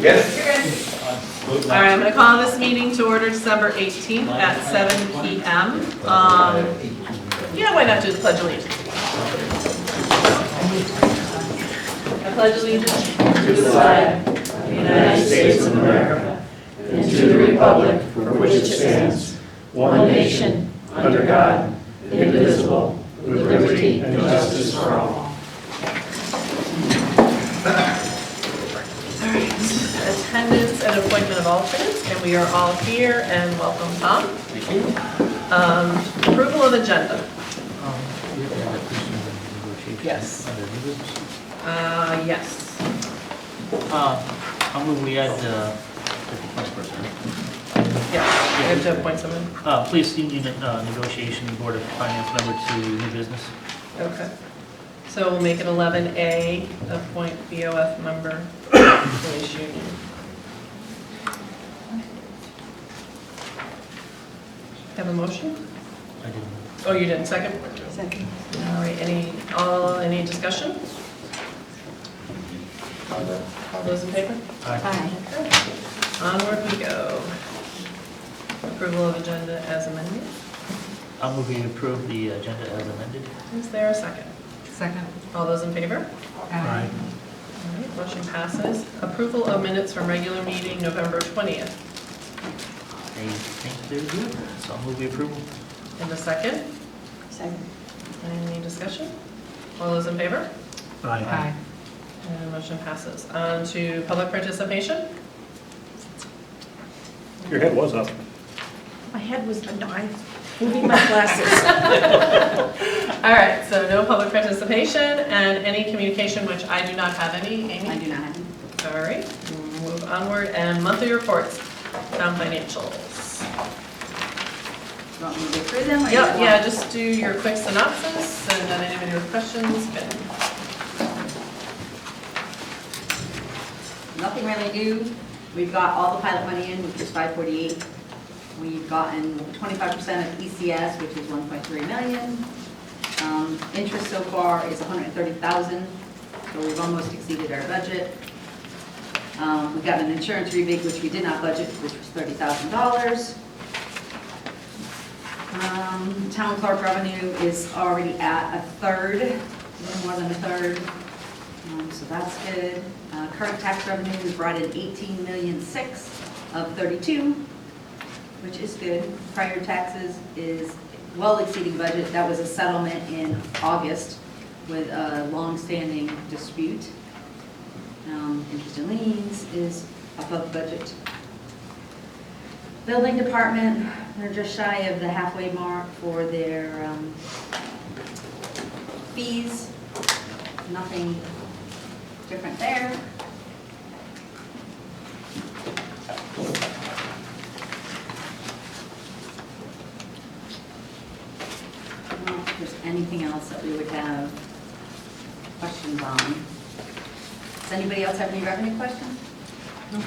Yes. All right, I'm going to call this meeting to order December 18th at 7 p.m. Yeah, why not do the Pledge of Allegiance? I pledge allegiance to the flag of the United States of America and to the republic for which it stands, one nation, under God, indivisible, with liberty and justice for all. All right, attendance and appointment of alternates, and we are all here, and welcome, Tom. Thank you. Approval of agenda. Yes. Yes. I'll move we add the vice president. Yeah, we have to appoint someone. Police union negotiation board of finance member to new business. Okay. So we'll make it 11A, appoint BOF member, police union. Have a motion? I didn't. Oh, you didn't, second? Second. All right, any discussion? All those in favor? Aye. Okay. Onward we go. Approval of agenda as amended. I'll move we approve the agenda as amended. Is there a second? Second. All those in favor? Aye. All right, motion passes. Approval of minutes from regular meeting November 20th. I think they're good, so I'll move we approve. In the second? Second. Any discussion? All those in favor? Aye. And motion passes. On to public participation. Your head was up. My head was, no, I'm moving my glasses. All right, so no public participation and any communication, which I do not have any. Amy? I do not have any. All right, move onward. And monthly reports, town financials. You want me to go through them? or you Yep, want- yeah, just do your quick synopsis and then anybody with questions can. Nothing really new. We've got all the pilot money in, which is 548. We've gotten 25% of ECS, which is 1.3 million. Interest so far is 130,000, so we've almost exceeded our budget. We got an insurance rebate, which we did not budget, which was $30,000. Town clerk revenue is already at a third, a little more than a third. So that's good. Current tax revenue is brought in 18,600,000 of 32, which is good. Prior taxes is well exceeding budget. That was a settlement in August with a long-standing dispute. Interest and liens is above budget. Building department, they're just shy of the halfway mark for their fees. Nothing different there. I don't know if there's anything else that we would have questions on. Does anybody else have any revenue questions? No.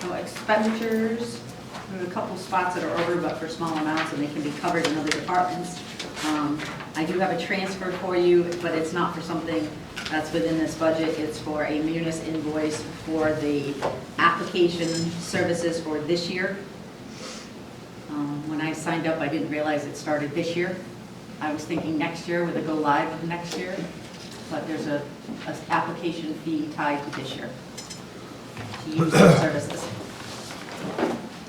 So expenditures, there's a couple spots that are over, but for small amounts, and they can be covered in other departments. I do have a transfer for you, but it's not for something that's within this budget. It's for a Munis invoice for the application services for this year. When I signed up, I didn't realize it started this year. I was thinking next year with a go live of next year, but there's a application fee tied to this year to use those services.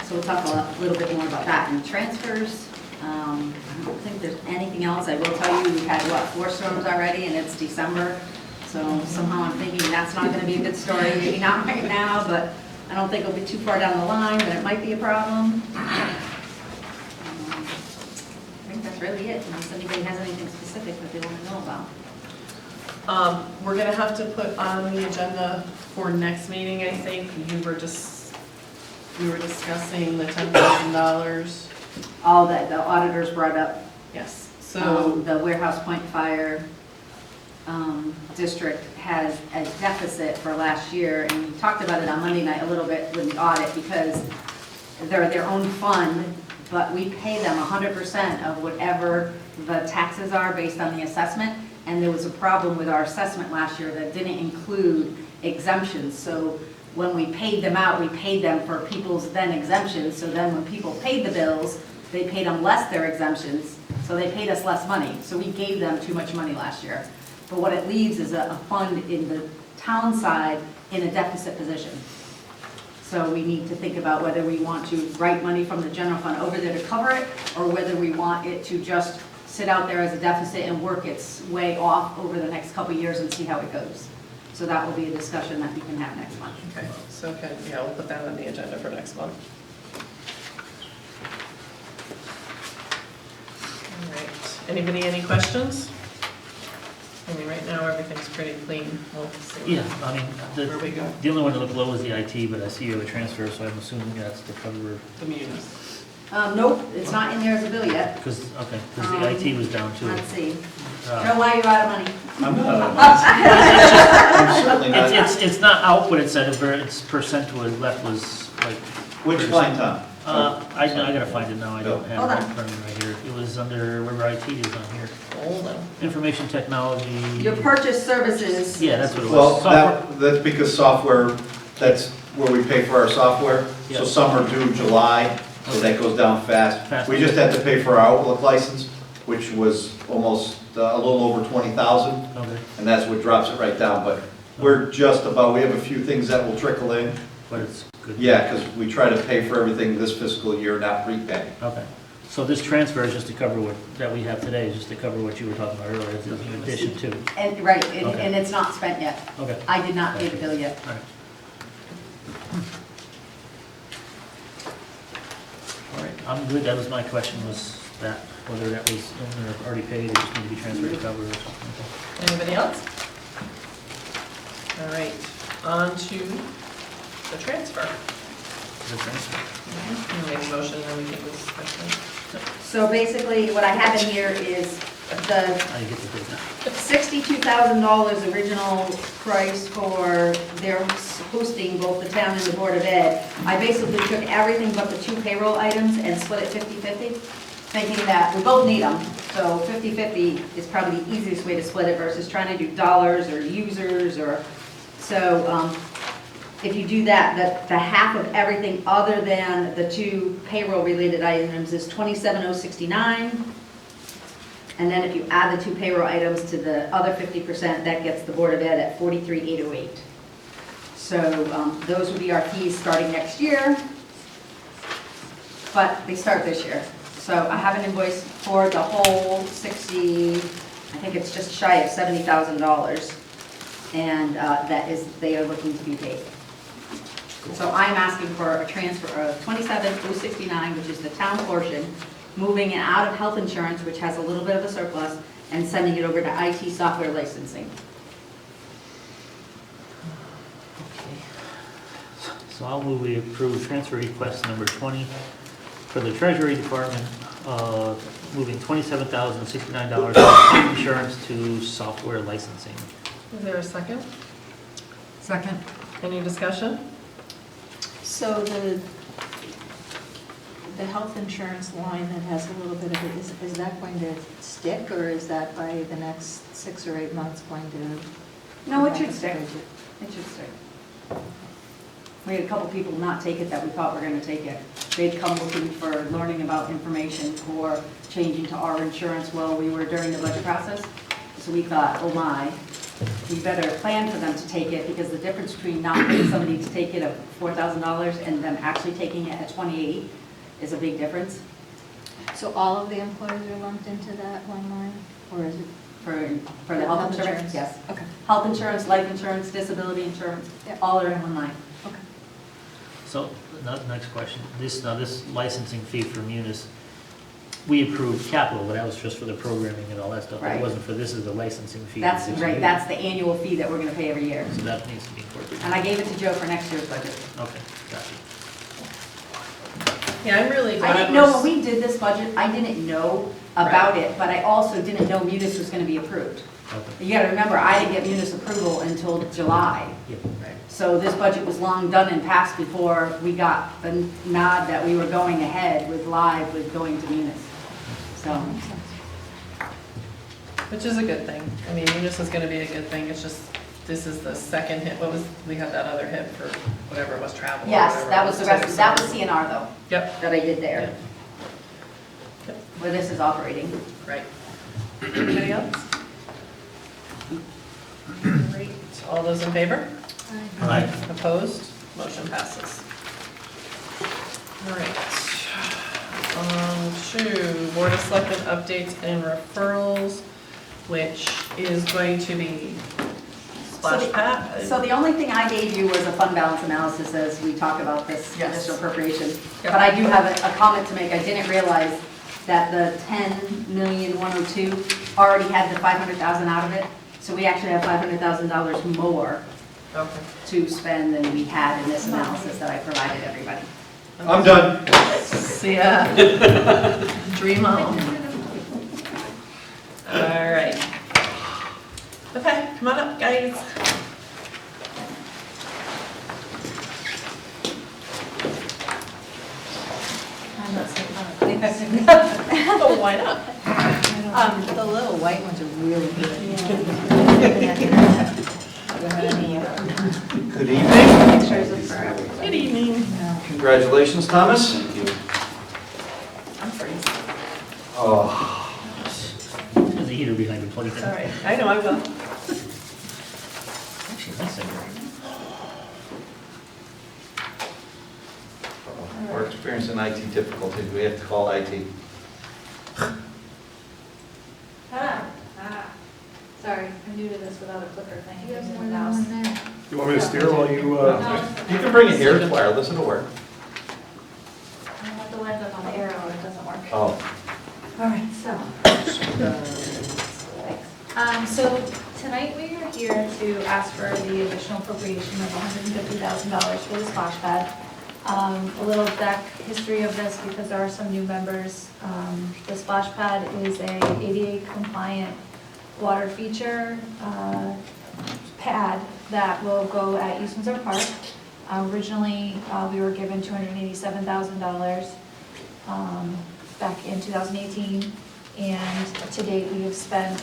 So we'll talk a little bit more about that in transfers. I don't think there's anything else. I will tell you, we've had, 4 storms already, and it's December. So somehow I'm thinking that's not going to be a good story. Maybe not right now, but I don't think it'll be too far down the line, but it might be a problem. I think that's really it, unless anybody has anything specific that they want to know about. We're gonna have to put on the agenda for next meeting, I think. We were discussing the $10,000. All that the auditors brought up, Yes, so, the Warehouse Point Fire District has a deficit for last year, and we talked about it on Monday night a little bit with the audit, because they're their own fund, but we pay them 100% of whatever the taxes are based on the assessment. And there was a problem with our assessment last year that didn't include exemptions. So when we paid them out, we paid them for people's then exemptions. So then when people paid the bills, they paid them less their exemptions. So they paid us less money. So we gave them too much money last year. But what it leaves is a fund in the town side in a deficit position. So we need to think about whether we want to write money from the general fund over there to cover it, or whether we want it to just sit out there as a deficit and work its way off over the next couple of years and see how it goes. So that will be a discussion that we can have next month. Okay, so yeah, we'll put that on the agenda for next month. All right, anybody, any questions? I mean, right now, everything's pretty clean. We'll see. Yeah, I mean, Where we go, the only one that looked low was the IT, but I see you have a transfer, so I'm assuming that's to cover, the munis. Nope, it's not in there as a bill yet. because the IT was down too. Let's see. Uh, Joe, why are you out of money? I'm not, I'm certainly not. It's not out, but it's at a very, its percent was left was like, Which line, Tom? I gotta find it now, I don't have Hold it on. in front of me right here. It was under, where IT is on here. Hold on. Information technology. Your purchase services. Yeah, that's what it was. Well, Software. that's because software, that's where we pay for our software. Yeah. So some are due July, so that goes down fast. Fast. We just had to pay for our Outlook license, which was almost a little over 20,000, Okay, and that's what drops it right down. But we're just about, we have a few things that will trickle in. but it's good. Yeah, because we try to pay for everything this fiscal year, not prepay. Okay, so this transfer is just to cover what, that we have today, is just to cover what you were talking about earlier, it's in addition to. And, right, and Okay. and it's not spent yet. Okay, I did not pay the bill yet. all right. All right, I'm good, that was my question, was that, whether that was in or already paid, or just need to be transferred to cover or something. Anybody else? All right, on to the transfer. Is it transfer? You make a motion, and then we can discuss So basically, what I have in here is the I get the bid now. $62,000 original price for their hosting both the town and the Board of Ed. I basically took everything but the 2 payroll items and split it 50/50, thinking that we both need them. So 50/50 is probably the easiest way to split it versus trying to do dollars or users or, so if you do that, the half of everything other than the 2 payroll-related items is $27,069. And then if you add the 2 payroll items to the other 50%, that gets the Board of Ed at $43,808. So those would be our fees starting next year, but they start this year. So I have an invoice for the whole 60, I think it's just shy of $70,000, and that is, they are looking to be paid. So I'm asking for a transfer of $27,069, which is the town portion, moving it out of health insurance, which has a little bit of a surplus, and sending it over to IT software licensing. Okay. So I'll move we approve transfer request number 20 for the Treasury Department, moving $27,069 from insurance to software licensing. Is there a second? Second. Any discussion? So the health insurance line that has a little bit of it, is that going to stick, or is that by the next 6 or 8 months going to? No, it should stick. It should stick. We had a couple people not take it that we thought were going to take it. They'd come looking for learning about information for changing to our insurance while we were during the budget process. So we thought, oh my, we better plan for them to take it, because the difference between not paying somebody to take it at $4,000 and them actually taking it at $28,000 is a big difference So all of the employees are lumped into that one line, or is it? for the health insurance. Yes. Okay, Health insurance, life insurance, disability insurance, Yeah. all are in one line. okay. So, next question, this licensing fee for Munis, we approved capital, but that was just for the programming and all that stuff. Right. It wasn't for, this is the licensing fee. That's This is right, you. that's the annual fee that we're going to pay every year. So that needs to be incorporated. And I gave it to Joe for next year's budget. Okay, gotcha. Yeah, I'm really I glad didn't know when we did this budget, I didn't know about it, but I also didn't know Munis was going to be approved. Okay. You got to remember, I didn't get Munis approval until July. Yeah. So this budget was long done and passed before we got the nod that we were going ahead with live with going to Munis. So, Which is a good thing. I mean, Eunice is gonna be a good thing. It's just, this is the second hit. We had that other hit for whatever it was, travel or Yes, whatever that it was the rest, that was CNR though, Yep, that I did there, Yep. Yep. where this is operating. right. Anybody else? Great. All those in favor? Aye. Opposed? Motion passes. All right. On to Board of Selectmen updates and referrals, which is going to be splash pad. So the only thing I gave you was a fund balance analysis as we talk about this Yes. additional appropriation. Yep. But I do have a comment to make. I didn't realize that the 10,102 already had the 500,000 out of it. So we actually have $500,000 more Okay. to spend than we had in this analysis that I provided everybody. I'm done. See ya. Dream on. All right. Okay, come on up, guys. I'm not saying that. Oh, why not? The little white ones are really good. Good evening. Pictures of forever. Good evening. Congratulations, Thomas. I'm freezing. Oh, There's a heater behind the plug. It's all right. I know I will. Actually, that's a great. we're experiencing IT difficulties. We have to call IT. Sorry, I'm new to this without a clicker thing. You have Using more the than mouse. one there. You want me to steer while you, You can bring it here, it's wireless, it'll work. I have to land up on the arrow and it doesn't work. Oh, All right, so. Thanks. So tonight we are here to ask for the additional appropriation of $150,000 for the splash pad. A little back history of this because there are some new members. The splash pad is a ADA compliant water feature pad that will go at East Windsor Park. Originally, we were given $287,000 back in 2018, and to date we have spent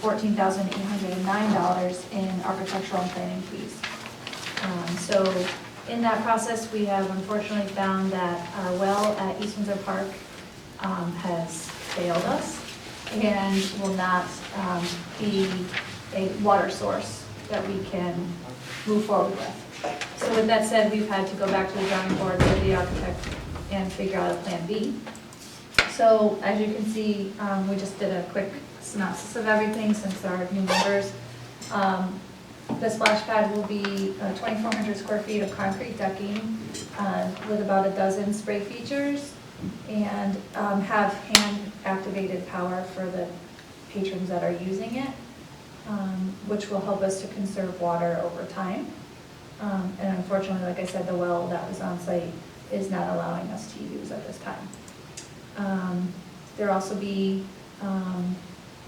$14,809 in architectural and planning fees. So in that process, we have unfortunately found that our well at East Windsor Park has failed us and will not be a water source that we can move forward with. So with that said, we've had to go back to the drawing board with the architect and figure out a plan B. So as you can see, we just did a quick synopsis of everything since there are new members. The splash pad will be 2,400 square feet of concrete decking with about a dozen spray features and have hand-activated power for the patrons that are using it, which will help us to conserve water over time. And unfortunately, like I said, the well that was on site is not allowing us to use at this time. There'll also be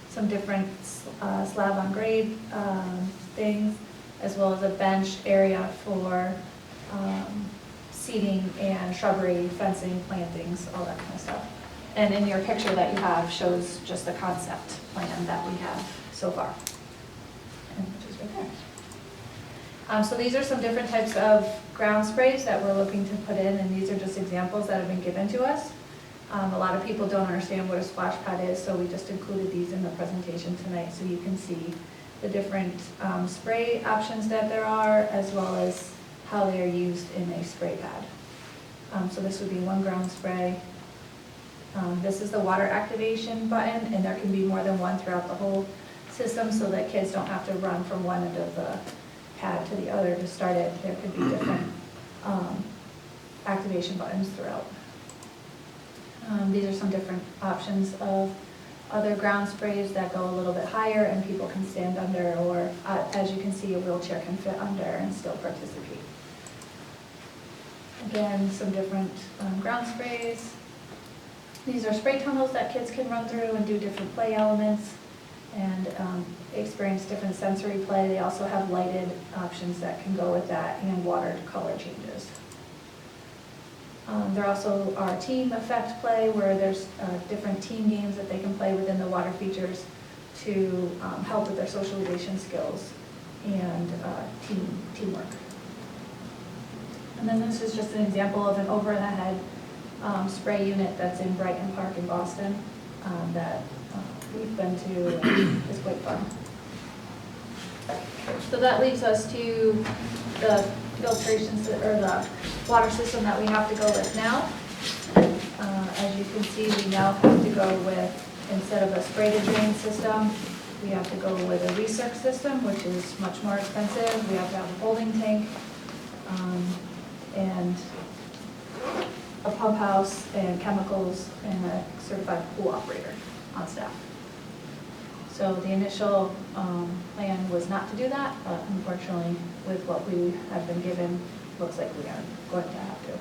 some different slab on grade things, as well as a bench area for seating and shrubbery, fencing, plantings, all that kind of stuff. And in your picture that you have shows just the concept plan that we have so far, which is right there. So these are some different types of ground sprays that we're looking to put in, and these are just examples that have been given to us. A lot of people don't understand what a splash pad is, so we just included these in the presentation tonight so you can see the different spray options that there are, as well as how they are used in a spray pad. So this would be one ground spray. This is the water activation button, and there can be more than one throughout the whole system so that kids don't have to run from one end of the pad to the other to start it. There could be different activation buttons throughout. These are some different options of other ground sprays that go a little bit higher and people can stand under, or as you can see, a wheelchair can fit under and still participate. Again, some different ground sprays. These are spray tunnels that kids can run through and do different play elements and experience different sensory play. They also have lighted options that can go with that and water color changes. There also are team effect play where there's different team games that they can play within the water features to help with their socialization skills and teamwork. And then this is just an example of an over-the-head spray unit that's in Brighton Park in Boston that we've been to and is quite fun. So that leaves us to the filtration, or the water system that we have to go with now. As you can see, we now have to go with, instead of a spray-to-drain system, we have to go with a recirc system, which is much more expensive. We have to have a holding tank, and a pump house, and chemicals, and a certified pool operator on staff. So the initial plan was not to do that, but unfortunately, with what we have been given, looks like we are going to have to.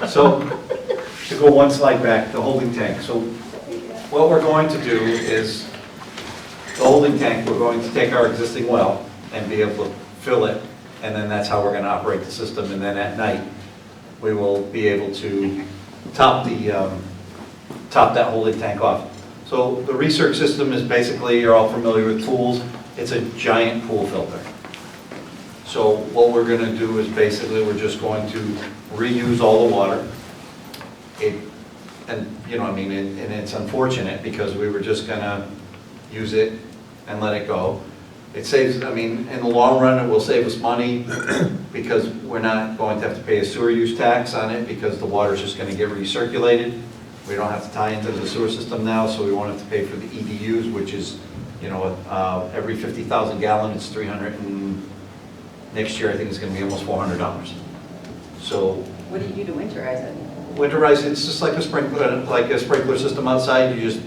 So, to go one slide back, the holding tank. So what we're going to do is, the holding tank, we're going to take our existing well and be able to fill it, and then that's how we're going to operate the system. And then at night, we will be able to top that holding tank off. So the recirc system is basically, you're all familiar with pools, it's a giant pool filter. So what we're going to do is basically we're just going to reuse all the water. And it's unfortunate because we were just going to use it and let it go. It saves, in the long run, it will save us money because we're not going to have to pay a sewer use tax on it because the water's just going to get recirculated. We don't have to tie into the sewer system now, so we won't have to pay for the EDUs, which is, every 50,000 gallon, it's 300, and next year I think it's going to be almost $400. So What do you do to winterize it? winterize, it's just like a sprinkler system outside. You just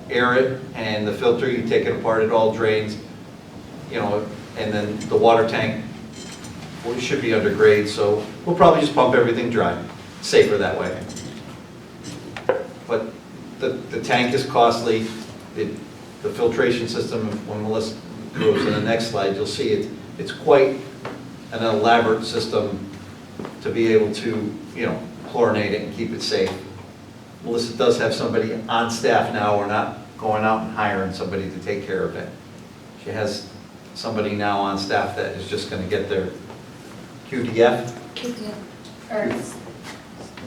air it, and the filter, you take it apart, it all drains. And then the water tank, well, it should be under grade, so we'll probably just pump everything dry. Safer that way. But the tank is costly. The filtration system, when Melissa goes to the next slide, you'll see it's quite an elaborate system to be able to, chlorinate it and keep it safe. Melissa does have somebody on staff now. We're not going out and hiring somebody to take care of it. She has somebody now on staff that is just going to get their QDF. Or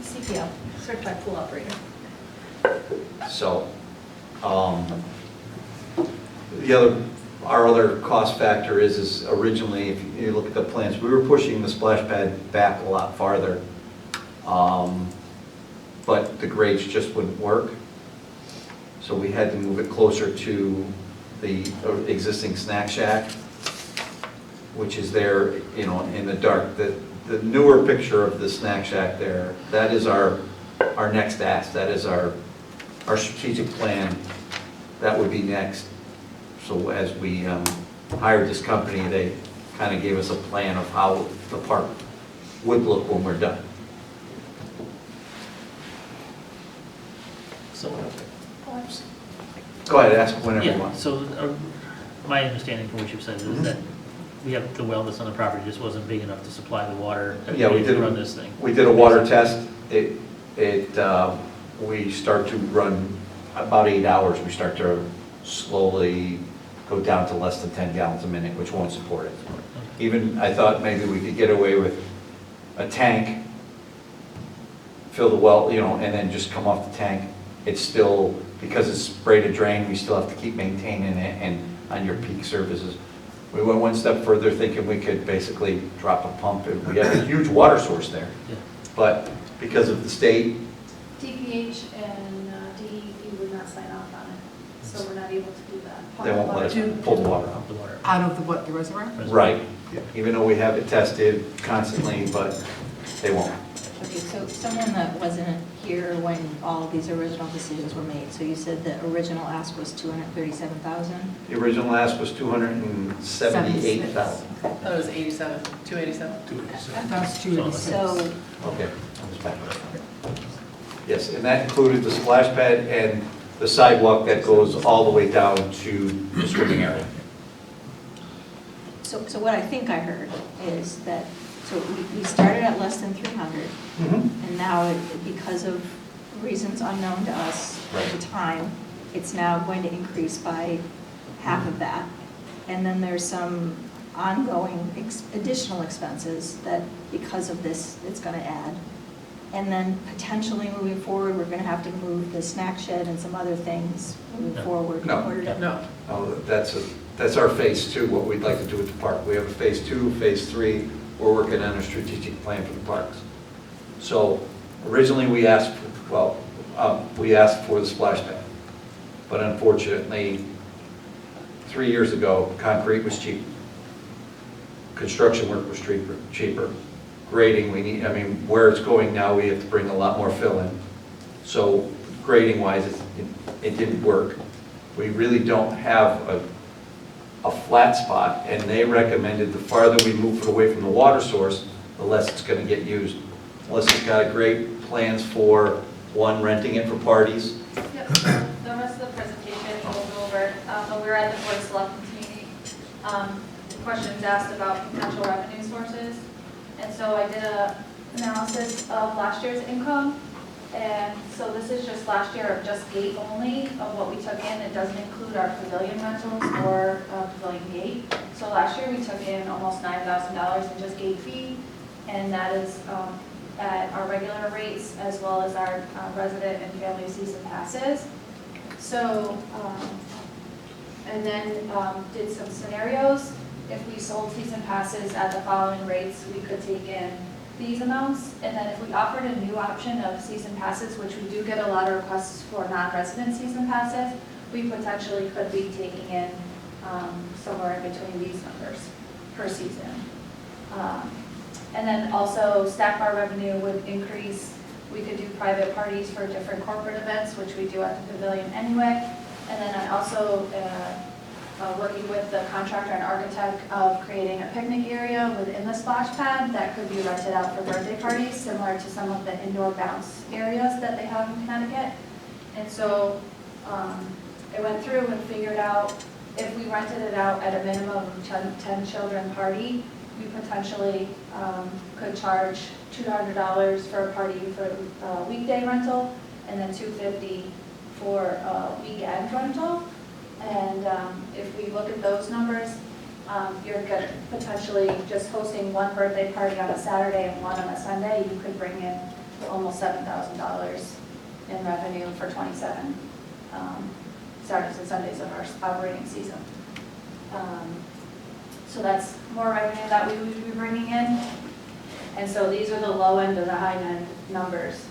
CPO, certified pool operator. So, our other cost factor is originally, if you look at the plans, we were pushing the splash pad back a lot farther, but the grades just wouldn't work. So we had to move it closer to the existing snack shack, which is there, in the dark. The newer picture of the snack shack there, that is our next ask. That is our strategic plan. That would be next. So as we hired this company, they kind of gave us a plan of how the park would look when we're done. So, Go ahead, ask whenever you yeah, want. so my understanding from what you've said is that we have the well that's on the property just wasn't big enough to supply the water that Yeah, we needed did to run this thing. We did a water test. We start to run about 8 hours. We start to slowly go down to less than 10 gallons a minute, which won't support it. Even, I thought maybe we could get away with a tank, fill the well, and then just come off the tank. It's still, because it's spray to drain, we still have to keep maintaining it and on your peak services. We went one step further thinking we could basically drop a pump, and we have a huge water source there. Yeah. But because of the state, DPH and DEP would not sign off on it, so we're not able to do that. they won't let us pull the water out. Pump the water. Out of the reservoir? Right, even though we have it tested constantly, but they won't. Okay, so someone that wasn't here when all these original decisions were made, so you said the original ask was 237,000? The original ask was 278,000. I thought it was 87, 287. Do it. I thought it was 286. So, Okay, I was back. Yes, and that included the splash pad and the sidewalk that goes all the way down to the swimming area. so what I think I heard is that, So we started at less than 300, Mhm. and now, because of reasons unknown to us at the time, it's now going to increase by half of that. And then there's some ongoing additional expenses that, because of this, it's going to add. And then potentially moving forward, we're going to have to move the snack shed and some other things moving No. forward. in No. order to- No. Oh, that's our phase two, what we'd like to do at the park. We have a phase two, phase three, we're working on a strategic plan for the parks. So originally we asked, we asked for the splash pad, but unfortunately, 3 years ago, concrete was cheap. Construction work was cheaper. Grading, where it's going now, we have to bring a lot more fill in. So grading wise, it didn't work. We really don't have a flat spot, and they recommended the farther we move it away from the water source, the less it's going to get used. Melissa's got great plans for, one, renting it for parties. Yep, the rest of the presentation we'll go over, but we were at the board of selectmen's meeting. Questions asked about potential revenue sources. And so I did a analysis of last year's income. And so this is just last year of just gate only of what we took in. It doesn't include our pavilion rentals or pavilion gate. So last year we took in almost $9,000 in just gate fee. And that is at our regular rates as well as our resident and family season passes. So, and then did some scenarios. If we sold season passes at the following rates, we could take in these amounts. And then if we offered a new option of season passes, which we do get a lot of requests for non-resident season passes, we potentially could be taking in somewhere in between these numbers per season. And then also staff bar revenue would increase. We could do private parties for different corporate events, which we do at the pavilion anyway. And then I also working with the contractor and architect of creating a picnic area within the splash pad that could be rented out for birthday parties, similar to some of the indoor bounce areas that they have in Connecticut. And so I went through and figured out if we rented it out at a minimum of 10 children party, we potentially could charge $200 for a party for a weekday rental, and then $250 for a weekend rental. And if we look at those numbers, you're good, potentially just hosting one birthday party on a Saturday and one on a Sunday, you could bring in almost $7,000 in revenue for 27 Saturdays and Sundays of our operating season. So that's more revenue that we would be bringing in. And so these are the low end and the high end numbers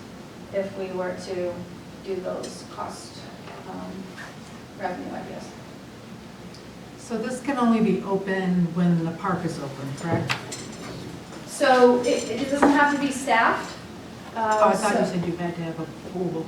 if we were to do those cost revenue ideas. So this can only be open when the park is open, correct? So it doesn't have to be staffed. Oh, I thought you said you had to have a pool.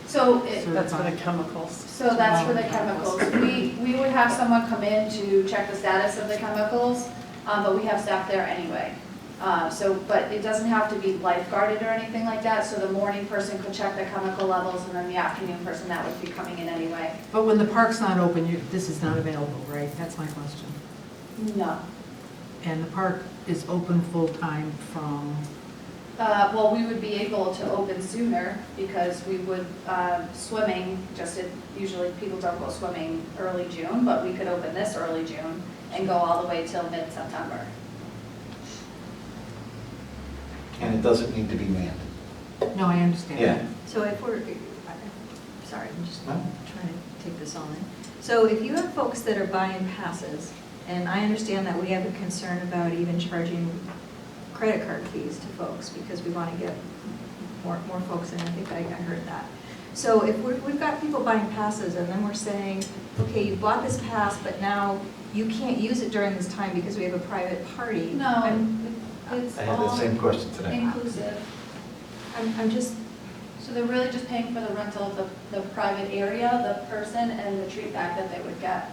So That's for the chemicals. So that's for the chemicals. We would have someone come in to check the status of the chemicals, but we have staff there anyway. But it doesn't have to be lifeguarded or anything like that, so the morning person could check the chemical levels, and then the afternoon person that would be coming in anyway. But when the park's not open, this is not available, right? That's my question. No. And the park is open full-time from, Well, we would be able to open sooner because we would, swimming, usually people don't go swimming early June, but we could open this early June and go all the way till mid-September. And it doesn't need to be manned. no, I understand. Yeah. So if we're, sorry, I'm just No. trying to take this all in. So if you have folks that are buying passes, and I understand that we have a concern about even charging credit card fees to folks because we want to get more folks in, I think I heard that. So if we've got people buying passes and then we're saying, okay, you bought this pass, but now you can't use it during this time because we have a private party. No, it's I had that all same question today. inclusive. I'm just, So they're really just paying for the rental of the private area, the person, and the treat bag that they would get,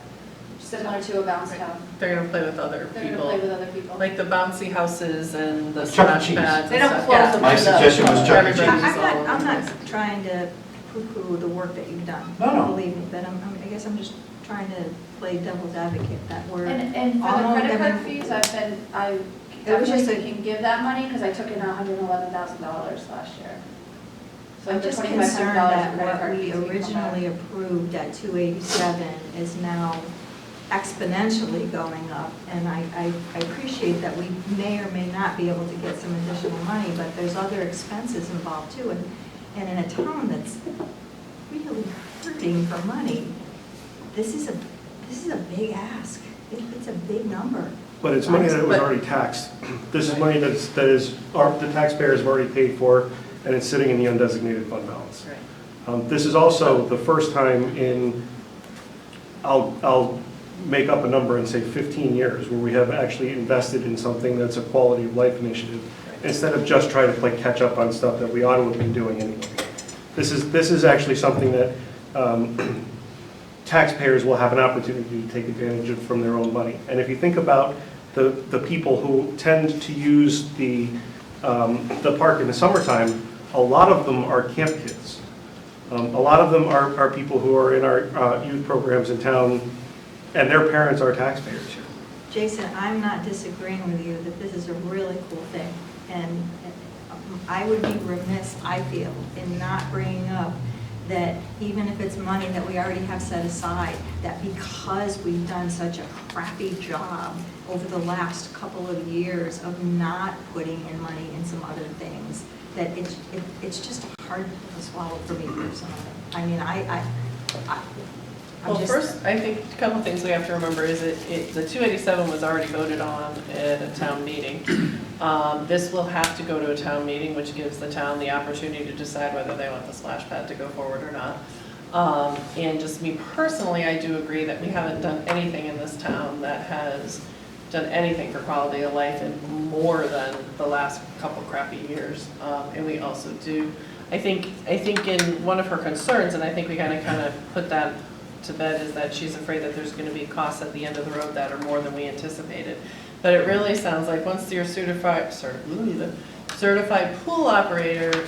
similar to a bounce house. They're gonna play with other They're gonna play with people, other people. like the bouncy houses and the Chuck E. splash Cheese. pads They and don't stuff. close Yeah. them My window. suggestion was Chuck E. Cheese. Everybody's I'm all- not trying to poo-poo the work that you've done. No. Believe me, but I guess I'm just trying to play devil's advocate that we're. And for the all credit card gonna- fees, I It was just definitely a, can give that money, because I took in $111,000 last year. So I'm the just $2,500 concerned that credit what card we fees will come originally back. approved at 287 is now exponentially going up. And I appreciate that we may or may not be able to get some additional money, but there's other expenses involved too. And in a town that's really hurting for money, this is a big ask. It's a big number. But it's money that was already taxed. This is money the taxpayers have already paid for, and it's sitting in the undesignated fund balance. This is also the first time in, I'll make up a number and say 15 years, where we have actually invested in something that's a quality of life initiative, instead of just trying to play catch up on stuff that we ought to have been doing anyway. This is actually something that taxpayers will have an opportunity to take advantage of from their own money. And if you think about the people who tend to use the park in the summertime, a lot of them are camp kids. A lot of them are people who are in our youth programs in town, and their parents are taxpayers here. Jason, I'm not disagreeing with you that this is a really cool thing. And I would be remiss, I feel, in not bringing up that even if it's money that we already have set aside, that because we've done such a crappy job over the last couple of years of not putting in money in some other things, that it's just hard to swallow for me personally. I mean, Well, first, I think a couple things we have to remember is the 287 was already voted on at a town meeting. This will have to go to a town meeting, which gives the town the opportunity to decide whether they want the splash pad to go forward or not. And just me personally, I do agree that we haven't done anything in this town that has done anything for quality of life in more than the last couple crappy years. And we also do, I think in one of her concerns, and I think we kind of put that to bed, is that she's afraid that there's going to be costs at the end of the road that are more than we anticipated. But it really sounds like once you're certified pool operator,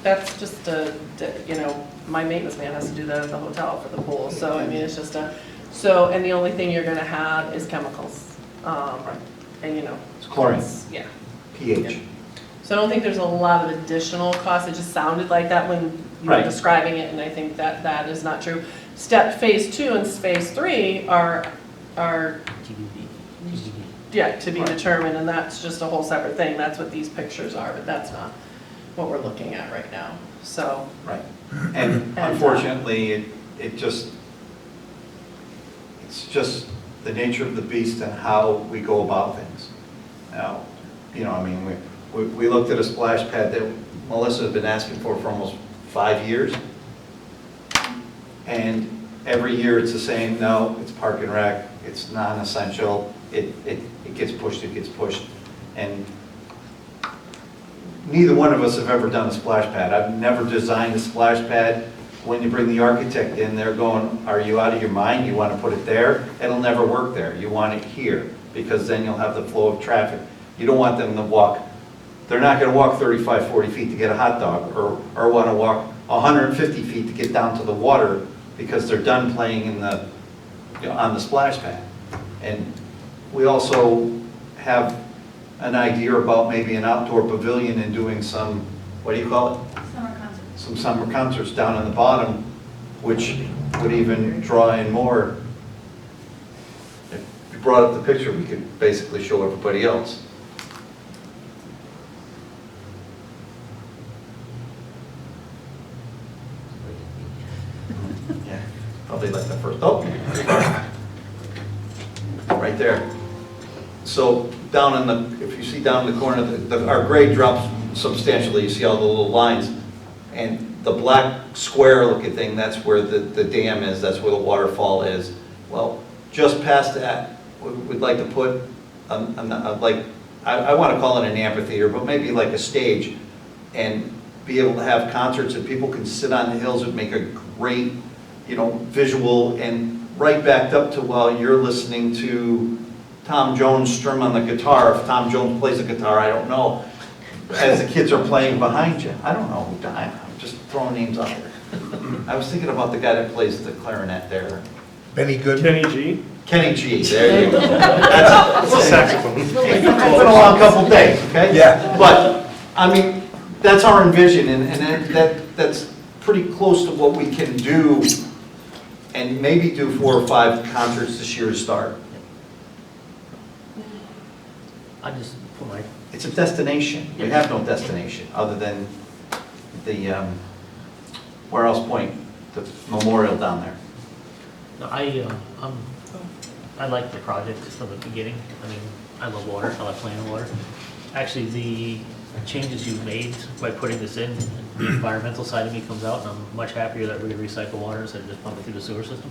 that's just a, my maintenance man has to do that at the hotel for the pool. So I mean, it's just and the only thing you're going to have is chemicals, and It's chlorine, yeah. pH. Yeah. So I don't think there's a lot of additional costs. It just sounded like that when you were Right. describing it, and I think that is not true. Phase 2 and phase 3 are yeah, to be Right. determined, and that's just a whole separate thing. That's what these pictures are, but that's not what we're looking at right now. So Right. And unfortunately, it's just the nature of the beast and how we go about things. Now, I mean, we looked at a splash pad that Melissa had been asking for almost 5 years. And every year it's the same, no, it's park and rec, it's non-essential, it gets pushed, And neither one of us have ever done a splash pad. I've never designed a splash pad. When you bring the architect in, they're going, are you out of your mind? You want to put it there? It'll never work there. You want it here, because then you'll have the flow of traffic. You don't want them to walk, they're not going to walk 35, 40 feet to get a hot dog, or want to walk 150 feet to get down to the water because they're done playing in on the splash pad. And we also have an idea about maybe an outdoor pavilion and doing some, what do you call it? Summer concerts. Some summer concerts down in the bottom, which would even draw in more. If you brought up the picture, we could basically show everybody else. Yeah, probably like the first, right there. So down in the, if you see down in the corner, our grade drops substantially. You see all the little lines. And the black square looking thing, that's where the dam is, that's where the waterfall is. Well, just past that, we'd like to put, I want to call it an amphitheater, but maybe like a stage, and be able to have concerts that people can sit on the hills and make a great, visual, and right backed up to while you're listening to Tom Jones strum on the guitar. If Tom Jones plays the guitar, I don't know. As the kids are playing behind you. I don't know who, I'm just throwing names out there. I was thinking about the guy that plays the clarinet there. Benny Goodman? Kenny G? Kenny G, there you go. That's Saxophone. it's been a long couple days, okay? Yeah. But, I mean, that's our envision, and that's pretty close to what we can do, and maybe do 4 or 5 concerts this year to start. I just put my, It's a destination. We have no destination other than the, where else point, the memorial down there. no, I like the project from the beginning. I mean, I love water, I like playing in water. Actually, the changes you've made by putting this in, the environmental side of me comes out, and I'm much happier that we're gonna recycle water instead of just pumping through the sewer system.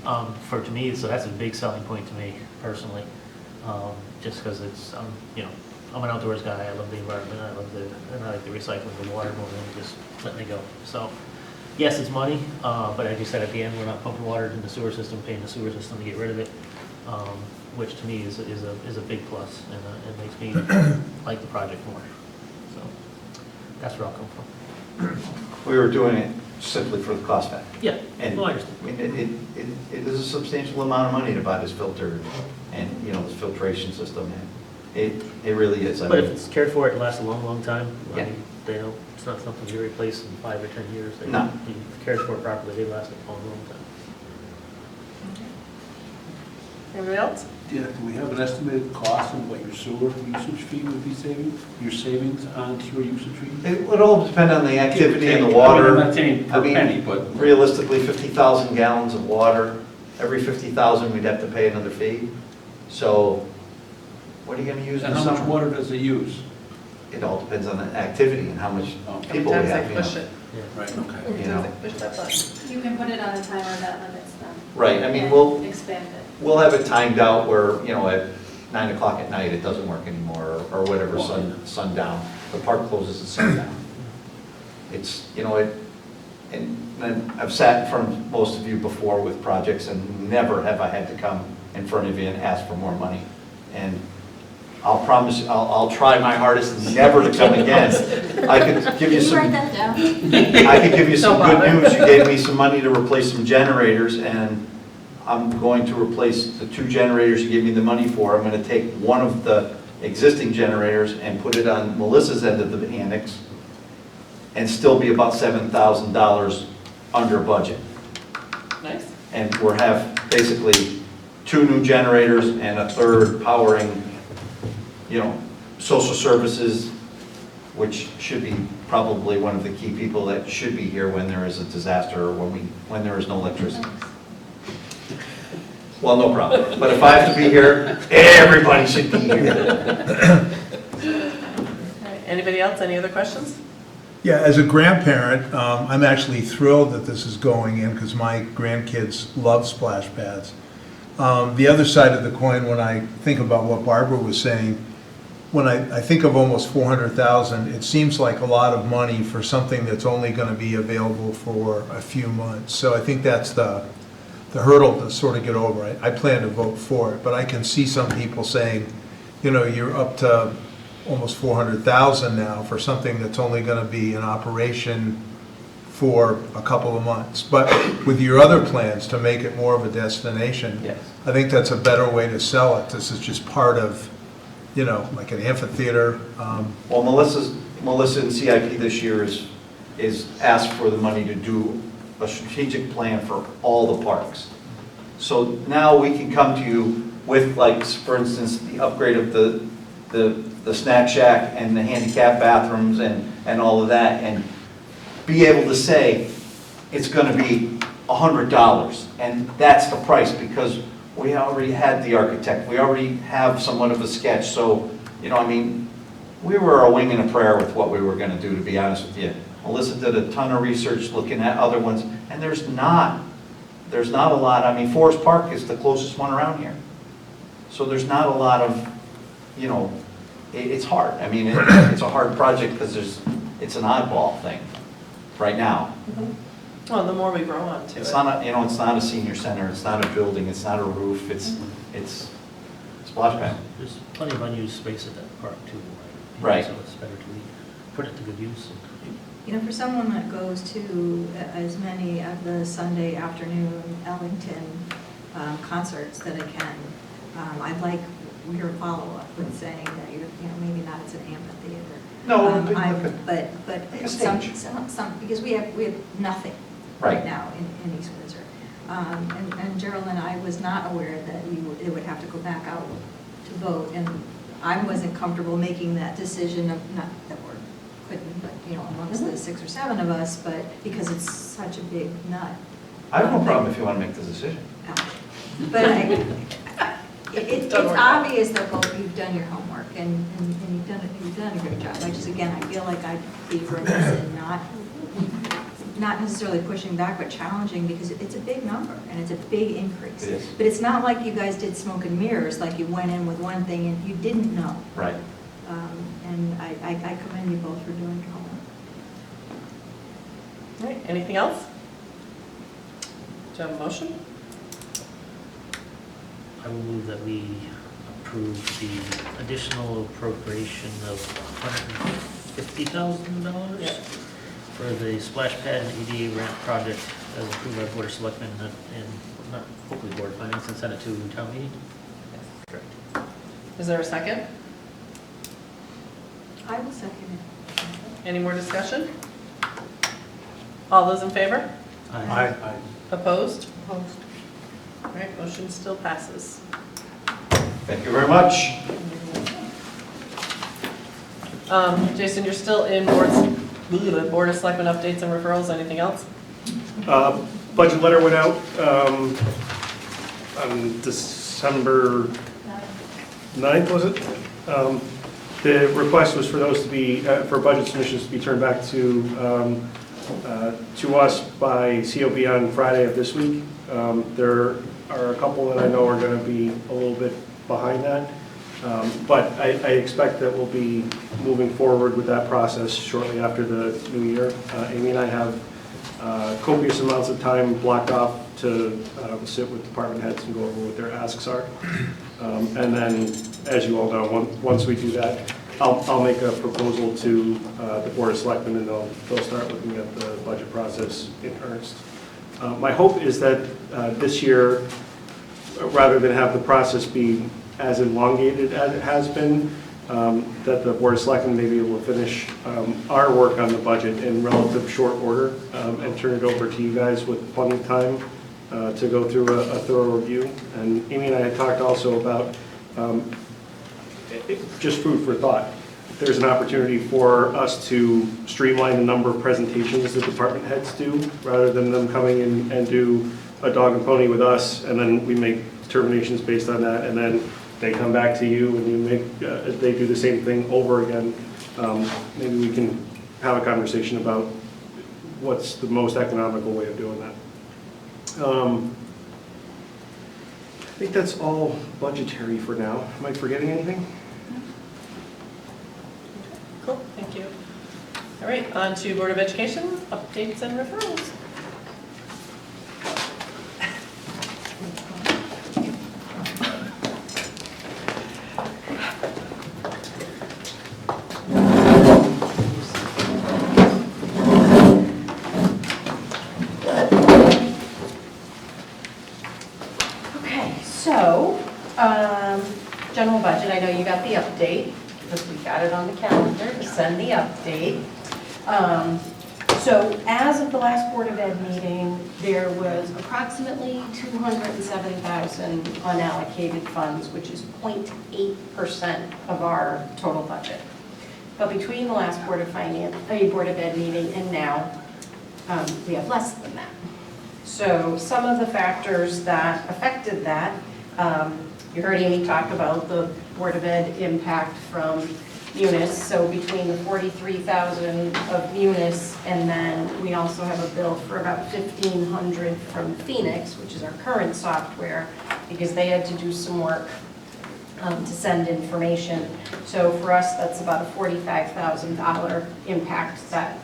To me, so that's a big selling point to me personally, just because it's, you know, I'm an outdoors guy, I love the environment, and I like the recycling of the water more than just letting it go. So, yes, it's money, but as you said at the end, we're not pumping water in the sewer system, paying the sewer system to get rid of it, which to me is a big plus, and it makes me like the project more. So, that's where I'll come from. We were doing it simply for the cost factor. Yeah, And well, I I understand. mean, it is a substantial amount of money to buy this filter and, you know, this filtration system. It really is. I But if mean, it's cared for, it lasts a long, long time. I Yeah. mean, they don't, it's not something you replace in 5 or 10 years. They- No. You cared for it properly, they last a long, long time. Anybody else? Yeah, do we have an estimated cost of what your sewer usage fee would be saving? Your savings on sewer usage fee? It would all depend on the activity and the I mean, water. I'm not saying per I mean, penny, but realistically, 50,000 gallons of water. Every 50,000, we'd have to pay another fee. So what are you going to use in and the how much summer? water does it use? It all depends on the activity and how much Oh, people we Sometimes have. they you know. push it. right, okay. Sometimes know. they push that button. You can put it on a timer that limits them. Right, I mean, and we'll expand it. have it timed out where, you know, at 9 o'clock at night, it doesn't work anymore, or whatever, sundown. The park closes at sundown. It's, you know, and I've sat in front of most of you before with projects, and never have I had to come in front of you and ask for more money. And I'll promise, I'll try my hardest never to come again. I could give you Can you write some, that down? I could give you some Don't good bother. news. You gave me some money to replace some generators, and I'm going to replace the 2 generators you gave me the money for. I'm going to take one of the existing generators and put it on Melissa's end of the annex, and still be about $7,000 under budget. Nice. And we'll have basically 2 new generators and a third powering, you know, social services, which should be probably one of the key people that should be here when there is a disaster or when there is no electricity. Well, no problem. But if I have to be here, everybody should be here. All right. Anybody else? Any other questions? Yeah, as a grandparent, I'm actually thrilled that this is going in because my grandkids love splash pads. The other side of the coin, when I think about what Barbara was saying, when I think of almost 400,000, it seems like a lot of money for something that's only going to be available for a few months. So I think that's the hurdle to sort of get over. I plan to vote for it, but I can see some people saying, you know, you're up to almost 400,000 now for something that's only going to be in operation for a couple of months. But with your other plans to make it more of a destination, Yes. I think that's a better way to sell it. This is just part of, you know, like an amphitheater. Well, Melissa in CIP this year is asked for the money to do a strategic plan for all the parks. So now we can come to you with, like, for instance, the upgrade of the snack shack and the handicap bathrooms and all of that, and be able to say, it's gonna be $100, and that's the price, because we already had the architect, we already have somewhat of a sketch, so, you know, I mean, we were a wing and a prayer with what we were gonna do, to be honest with you. Melissa did a ton of research looking at other ones, and there's not a lot. I mean, Forest Park is the closest one around here. So there's not a lot of, you know, it's hard. I mean, it's a hard project because it's an oddball thing right now. Well, the more we grow on to it. It's not a, you know, it's not a senior center, it's not a building, it's not a roof, it's splash pad. There's plenty of unused space at that park too. Right. So it's better to put it to good use. You know, for someone that goes to as many of the Sunday afternoon Ellington concerts that attend. I'd like your follow-up with saying that you're, maybe not it's an amphitheater. No, But some, because we have nothing right now in East Windsor. And Gerald and I was not aware that it would have to go back out to vote, and I wasn't comfortable making that decision of, not that we couldn't, but, amongst the 6 or 7 of us, but because it's such a big nut. I have no problem if you want to make the decision. But it's obvious that both you've done your homework, and you've done a great job. I feel like I'd be remiss in not necessarily pushing back, but challenging, because it's a big number, and it's a big increase. It is. But it's not like you guys did smoke and mirrors, like you went in with one thing and you didn't know. Right. And I commend you both for doing your homework. All right, anything else? Do you have a motion? I will move that we approve the additional appropriation of $150,000 Yeah. for the splash pad and ADA ramp project as approved by Board of Selectmen and not hopefully Board of Finance, and send it to town meeting. Correct. Is there a second? I will second it. Any more discussion? All those in favor? Aye. Opposed? Opposed. All right, motion still passes. Thank you very much. Jason, you're still in Board of Selectmen updates and referrals. Anything else? Budget letter went out on December 9th, was it? The request was for those to be, for budget submissions to be turned back to us by COB on Friday of this week. There are a couple that I know are going to be a little bit behind that. But I expect that we'll be moving forward with that process shortly after the new year. Amy and I have copious amounts of time blocked off to sit with department heads and go over what their asks are. And then, as you all know, once we do that, I'll make a proposal to the Board of Selectmen, and they'll start looking at the budget process in earnest. My hope is that this year, rather than have the process be as elongated as it has been, that the Board of Selectmen may be able to finish our work on the budget in relative short order and turn it over to you guys with plenty of time to go through a thorough review. And Amy and I had talked also about just food for thought. There's an opportunity for us to streamline the number of presentations that department heads do, rather than them coming in and do a dog and pony with us, and then we make determinations based on that, and then they come back to you and you make, they do the same thing over again. Maybe we can have a conversation about what's the most economical way of doing that. I think that's all budgetary for now. Am I forgetting anything? Cool, thank you. All right, on to Board of Education, updates and referrals. General budget, I know you got the update, because we got it on the calendar to send the update. So as of the last Board of Ed meeting, there was approximately $207,000 unallocated funds, which is 0.8% of our total budget. But between the last Board of Ed meeting and now, we have less than that. So some of the factors that affected that, you heard Amy talk about the Board of Ed impact from Munis. So between the $43,000 of Munis, and then we also have a bill for about $1,500 from Phoenix, which is our current software, because they had to do some work to send information. So for us, that's about a $45,000 impact that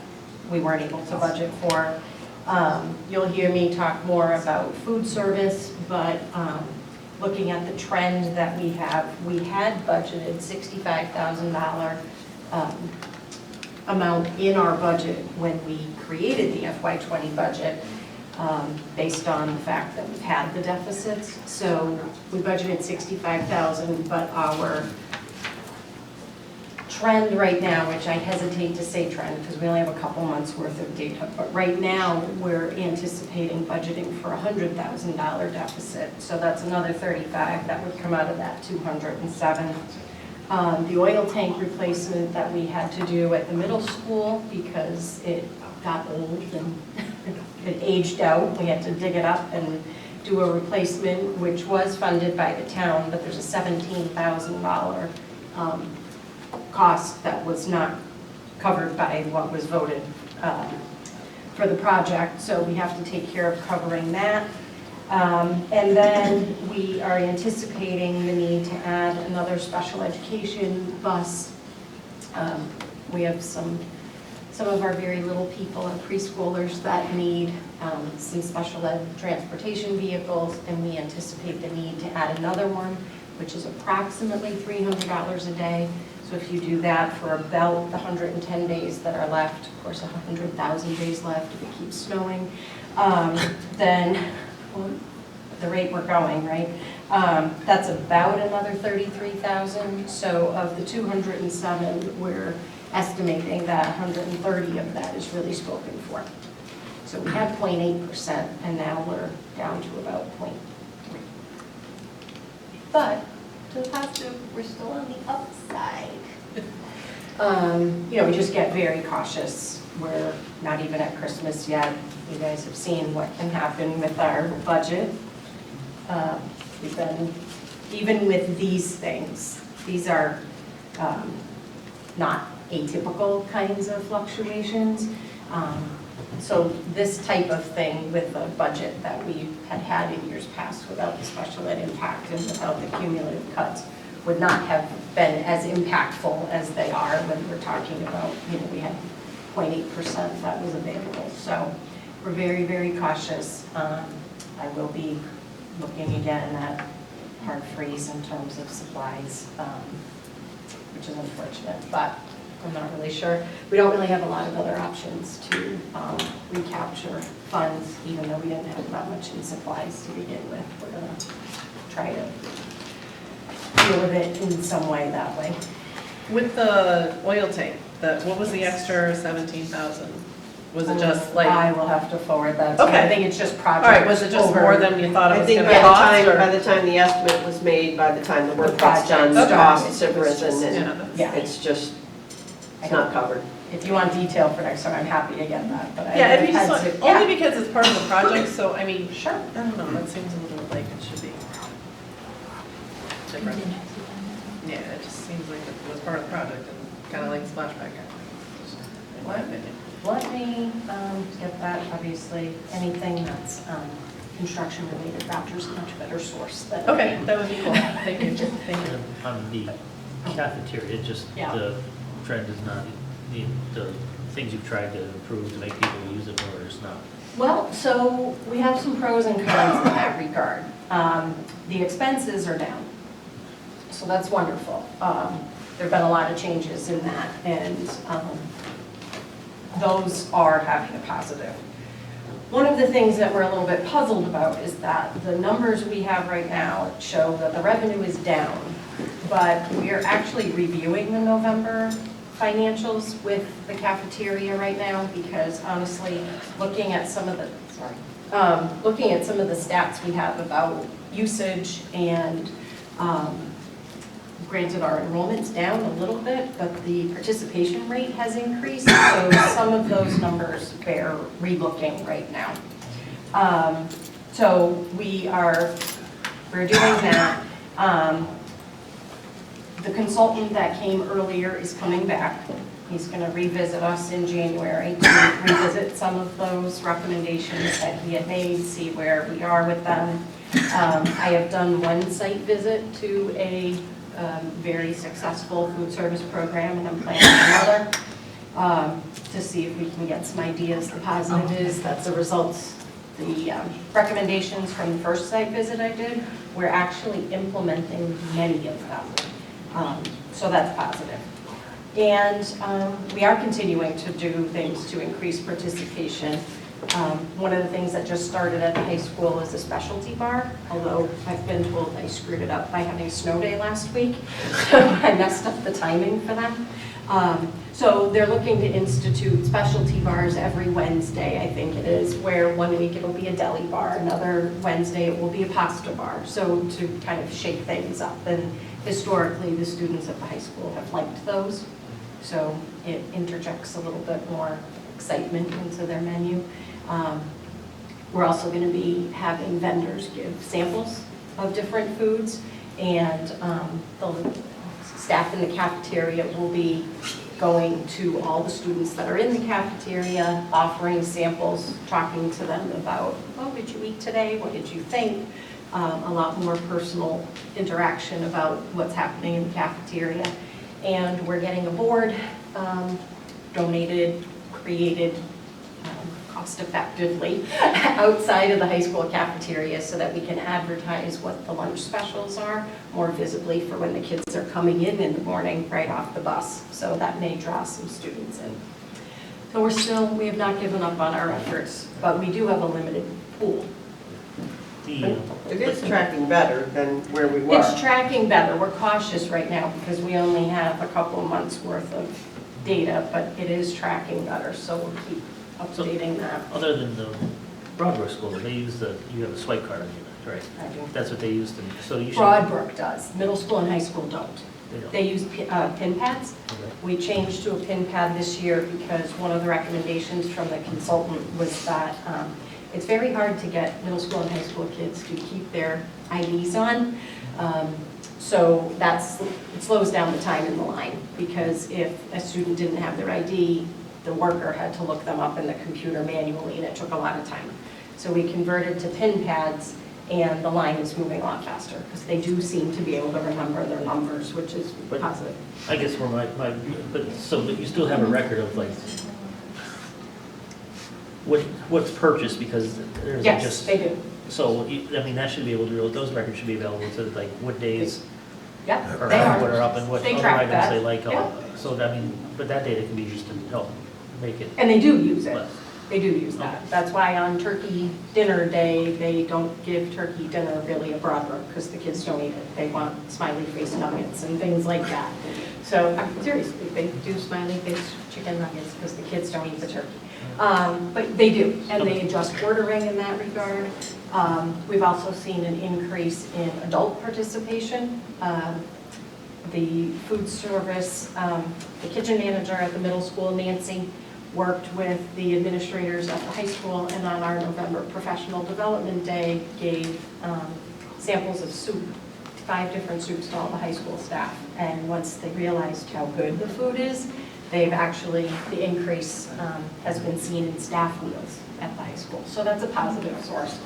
we weren't able to budget for. You'll hear me talk more about food service, but looking at the trend that we had budgeted $65,000 amount in our budget when we created the FY20 budget. based on the fact that we've had the deficits. So we budgeted 65,000, but our trend right now, which I hesitate to say trend because we only have a couple months worth of data, but right now we're anticipating budgeting for a $100,000 deficit. So that's another 35 that would come out of that 207. The oil tank replacement that we had to do at the middle school because it got old and it aged out. We had to dig it up and do a replacement, which was funded by the town, but there's a $17,000 cost that was not covered by what was voted for the project. So we have to take care of covering that. And then we are anticipating the need to add another special education bus. We have some of our very little people, our preschoolers that need some special ed transportation vehicles, and we anticipate the need to add another one, which is approximately $300 a day. So if you do that for about the 110 days that are left, of course 100,000 days left if it keeps snowing, then well, at the rate we're going, right? That's about another 33,000. So of the 207, we're estimating that 130 of that is really spoken for. So we had 0.8%, and now we're down to about 0.3. But to the positive, we're still on the upside. You know, we just get very cautious. We're not even at Christmas yet. You guys have seen what can happen with our budget. We've been, even with these things, these are not atypical kinds of fluctuations. So this type of thing with the budget that we had in years past without the special ed impact and without the cumulative cuts would not have been as impactful as they are when we're talking about, you know, we had 0.8% that was available. So we're very, very cautious. I will be looking again at hard freeze in terms of supplies, which is unfortunate, but I'm not really sure. We don't really have a lot of other options to recapture funds, even though we didn't have that much in supplies to begin with. We're going to try to deal with it in some way that way. With the oil tank, what was the extra 17,000? Was it just like? I will have to forward that. To you. Okay. I think it's just project. All right, was it just more than you thought it I was think going to cost? by the time the estimate was made, by the time the work gets done, the project costs started, have it was risen, just- and Yeah. it's just, it's not covered. If you want detail for next time, I'm happy to get that. But Yeah, if you had just to- want, only because it's part of the project, so I mean, Sure. I don't know, that seems a little like it should be different. Yeah, it just seems like it was part of the project and kind of like splashback. In my opinion. Let me get that, obviously, anything that's construction related, Roger's a much better source than. Okay, that would be cool. Thank you. Thank you. And on the cafeteria, just Yeah. the trend is not, the things you've tried to improve to make people use it more is not. Well, so we have some pros and cons in that regard. The expenses are down, so that's wonderful. There've been a lot of changes in that, and those are having a positive. One of the things that we're a little bit puzzled about is that the numbers we have right now show that the revenue is down, but we are actually reviewing the November financials with the cafeteria right now because honestly, looking at some of the stats we have about usage and granted, our enrollment's down a little bit, but the participation rate has increased, so some of those numbers bear relooking right now. So we're doing that. The consultant that came earlier is coming back. He's going to revisit us in January to revisit some of those recommendations that he had made, see where we are with them. I have done one site visit to a very successful food service program, and I'm planning another to see if we can get some ideas. The positive is that the results, the recommendations from the first site visit I did, we're actually implementing many of them. So that's positive. And we are continuing to do things to increase participation. One of the things that just started at the high school is a specialty bar, although I've been told I screwed it up by having a snow day last week, so I messed up the timing for that. So they're looking to institute specialty bars every Wednesday, I think it is, where one week it'll be a deli bar, another Wednesday it will be a pasta bar, so to kind of shake things up. And historically, the students at the high school have liked those, so it interjects a little bit more excitement into their menu. We're also going to be having vendors give samples of different foods, and the staff in the cafeteria will be going to all the students that are in the cafeteria, offering samples, talking to them about, what did you eat today, what did you think? A lot more personal interaction about what's happening in the cafeteria. And we're getting a board donated, created cost-effectively outside of the high school cafeteria so that we can advertise what the lunch specials are more visibly for when the kids are coming in the morning right off the bus. So that may draw some students in. So we have not given up on our efforts, but we do have a limited pool. It is tracking better than where we were. It's tracking better. We're cautious right now because we only have a couple of months worth of data, but it is tracking better, so we'll keep updating that. Other than the Broadway School, they use you have a swipe card on you, right? I do. That's what they used to, so you should. Broadbrook does. Middle school and high school don't. They don't. They use pin pads. Okay. We changed to a pin pad this year because one of the recommendations from the consultant was that it's very hard to get middle school and high school kids to keep their IDs on. So it slows down the time in the line, because if a student didn't have their ID, the worker had to look them up in the computer manually, and it took a lot of time. So we converted to pin pads, and the line is moving a lot faster, because they do seem to be able to remember their numbers, which is positive. I guess where but you still have a record of like, what's purchased, because there's Yes, just. they do. So, I mean, that should be able to, those records should be available to like what days Yeah, are they what are are. up and what They other track items that. they like. Yeah. So, I mean, but that data can be used to help make it And they do use it. less. They do use that. That's why on turkey dinner day, they don't give turkey dinner really at Broadbrook, because the kids don't eat it. They want smiley face nuggets and things like that. So seriously, they do smiley face chicken nuggets because the kids don't eat the turkey. But they do, and they adjust ordering in that regard. We've also seen an increase in adult participation. The food service, the kitchen manager at the middle school, Nancy, worked with the administrators at the high school, and on our November Professional Development Day gave samples of soup, 5 different soups to all the high school staff. And once they realized how good the food is, the increase has been seen in staff meals at the high school. So that's a positive source.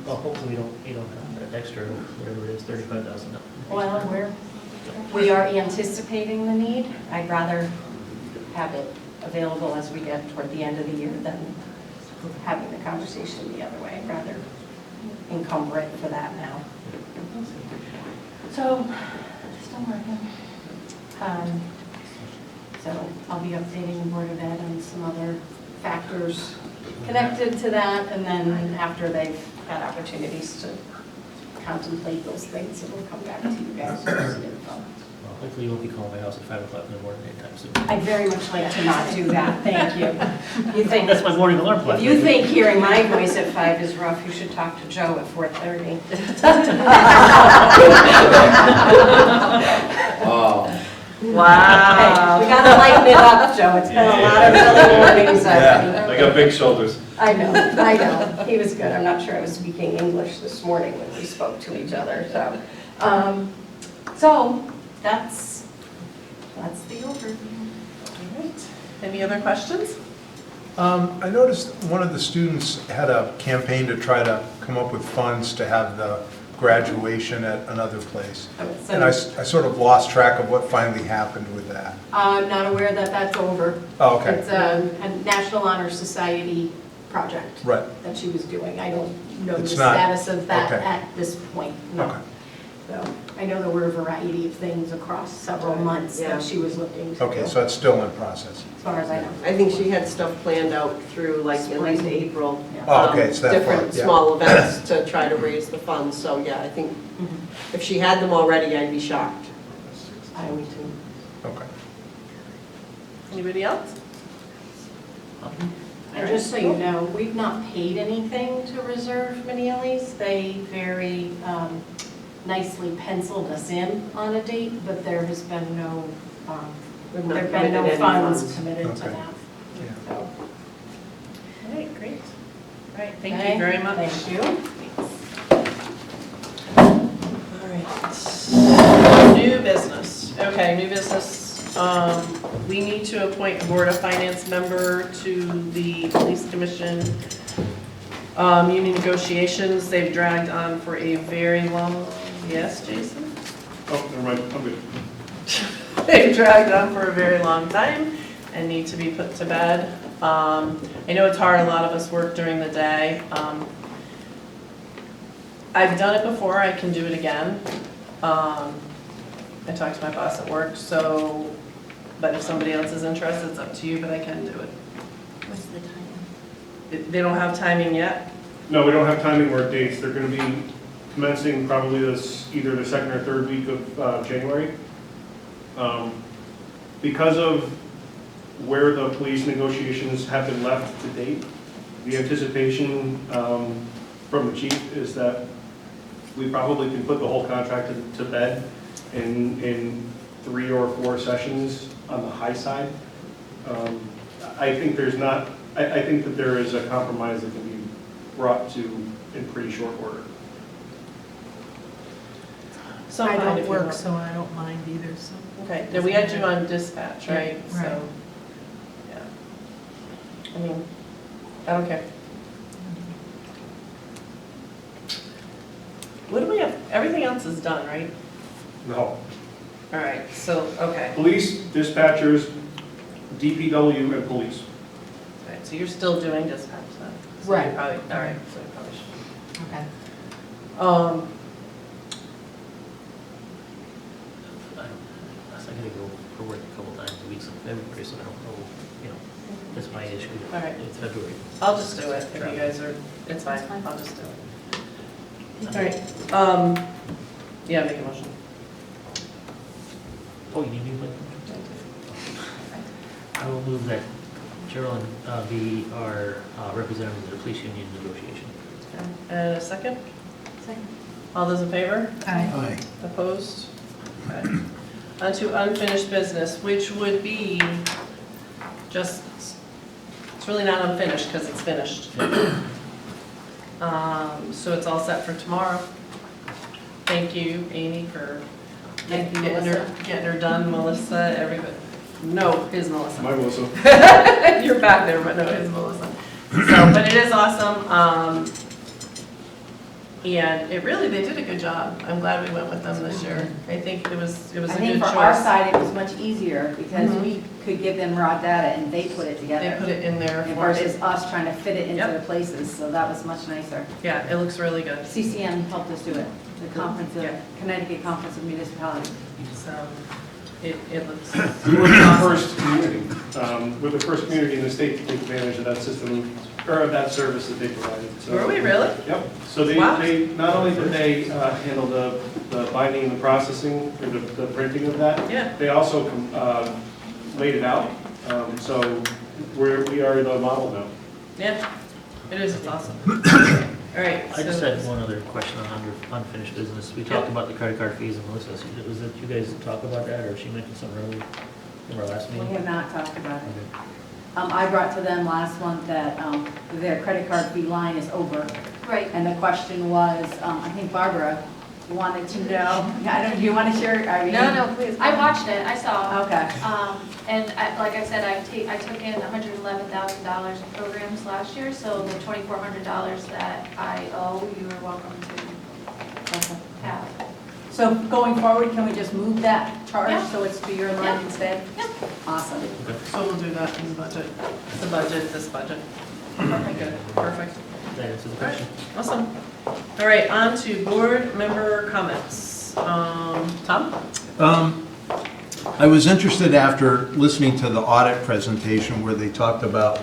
Well, hopefully you don't have that extra, whatever it is, $35,000. Well, we are anticipating the need. I'd rather have it available as we get toward the end of the year than having the conversation the other way. I'd rather encumber it for that now. So, still working. So I'll be updating the Board of Ed on some other factors connected to that, and then after they've had opportunities to contemplate those things, it will come back to you guys with some info. Well, hopefully you won't be calling my house at 5 o'clock in the morning anytime soon. I'd very much like to not do that, thank you. You think, That's my morning alarm clock. if you think hearing my voice at 5 is rough, you should talk to Joe at 4:30. Wow. We gotta lighten it up, Joe, it's been a lot of early mornings already. I got big shoulders. I know, he was good. I'm not sure I was speaking English this morning when we spoke to each other, so. So, that's the overview. All right. Any other questions? I noticed one of the students had a campaign to try to come up with funds to have the graduation at another place. And I sort of lost track of what finally happened with that. I'm not aware that that's over. Oh, okay. It's a National Honor Society project Right. that she was doing. I don't know the It's not- status of that okay. at this point, no. Okay. So I know there were a variety of things across several months Yeah. that she was looking to Okay, do, so it's still in process. as far as I know. I think she had stuff planned out through like at least Spring. April. Yeah. Oh, okay, it's that far, Different yeah. small events to try to raise the funds, so yeah, I think Mhm. if she had them already, I'd be shocked. I would too. Okay. Anybody else? And just so you know, we've not paid anything to reserve Manili's. They very nicely penciled us in on a date, but there has been no, We've not there've been no committed any funds committed to Okay. that. Yeah. So, All right, great. All right, thank okay, you very much. Thank you. All right. New business. Okay, new business. We need to appoint a Board of Finance member to the Police Commission union negotiations. They've dragged on for a very long, yes, Jason? Oh, never mind, I'm good. They've dragged on for a very long time and need to be put to bed. I know it's hard, a lot of us work during the day. I've done it before, I can do it again. I talked to my boss at work, so, but if somebody else is interested, it's up to you, but I can do it. What's the time? They don't have timing yet? No, we don't have timing or dates. They're going to be commencing probably either the second or third week of January. Because of where the police negotiations have been left to date, the anticipation from the chief is that we probably can put the whole contract to bed in 3 or 4 sessions on the high side. I think I think that there is a compromise that can be brought to in pretty short order. So I fine if don't you work, want. so I don't mind either, so. Okay, then we had you on dispatch, right? Yeah, right. So, yeah. I mean, I don't care. What do we have, everything else is done, right? No. All right, so, okay. Police, dispatchers, DPW, and police. All right, so you're still doing dispatch then? So you Right. probably, all right, so you probably should. Okay. I gotta go for work a couple times a week in February, so I don't know, you know, that's my issue. All right. It's February. I'll just do it if you guys are, it's fine, That's fine. I'll just do it. All right, yeah, make a motion. Oh, you need me? I will move that Geraldine be our representative of the police union negotiation. Okay. And a second? Second. All those in favor? Aye. Opposed? Okay. On to unfinished business, which would be just, it's really not unfinished because it's finished. So it's all set for tomorrow. Thank you, Amy, for Thank you, getting her done, Melissa, everybody. No, his Melissa. My Melissa. You're back there, but no, his Melissa. So, but it is awesome. And it really, they did a good job. I'm glad we went with them this year. I think it was a I good think choice. for our side, it was much easier because Mhm. we could give them raw data and they put it They together. put it in there for Versus us trying to fit it into Yep. the places, so that was much nicer. Yeah, it looks really good. CCM helped us do it, the conference of, Yeah. Connecticut Conference of Municipalities. So it looks We're the awesome. first community. We're the first community in the state to take advantage of that system, or of that service that they provided. So- Were we really? Yep. So Wow. they not only did they handle the binding and the processing, or the printing of that, Yeah. they also laid it out. So we are the model now. Yeah, it is, it's awesome. All right. I just so- had one other question on unfinished business. We talked about the credit card fees and Melissa, was it you guys talk about that, or she mentioned something earlier in our last We meeting? have not talked about it. Okay. I brought to them last month that their credit card fee line is over. Right. And the question was, I think Barbara wanted to know, do you want to share? No, please. I watched it, I saw. Okay. And like I said, I took in $111,000 in programs last year, so the $2,400 that I owe, you are welcome to have. So going forward, can we just move that charge Yeah. so it's to your line Yeah. instead? Yeah. Awesome. So we'll do that in the budget, this budget. Perfect, good, perfect. That answers the All right, question. awesome. All right, on to board member comments. Tom? I was interested after listening to the audit presentation where they talked about